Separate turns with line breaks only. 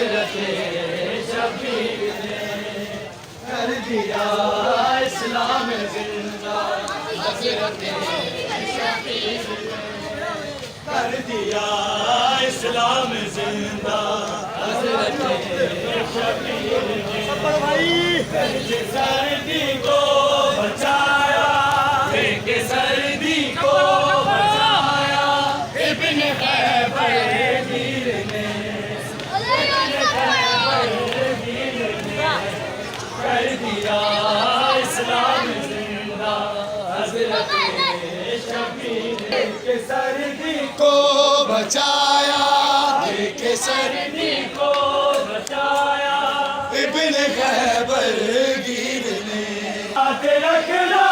हजरत शफीक ने कर दिया इस्लाम जिंदा। हजरत शफीक ने कर दिया इस्लाम जिंदा। हजरत शफीक ने सर्दी को बचाया, के सर्दी को बचाया। इब्ने खैबर वीर ने कर दिया इस्लाम जिंदा। हजरत शफीक ने के सर्दी को बचाया, के सर्दी को बचाया। इब्ने खैबर वीर ने आते रखना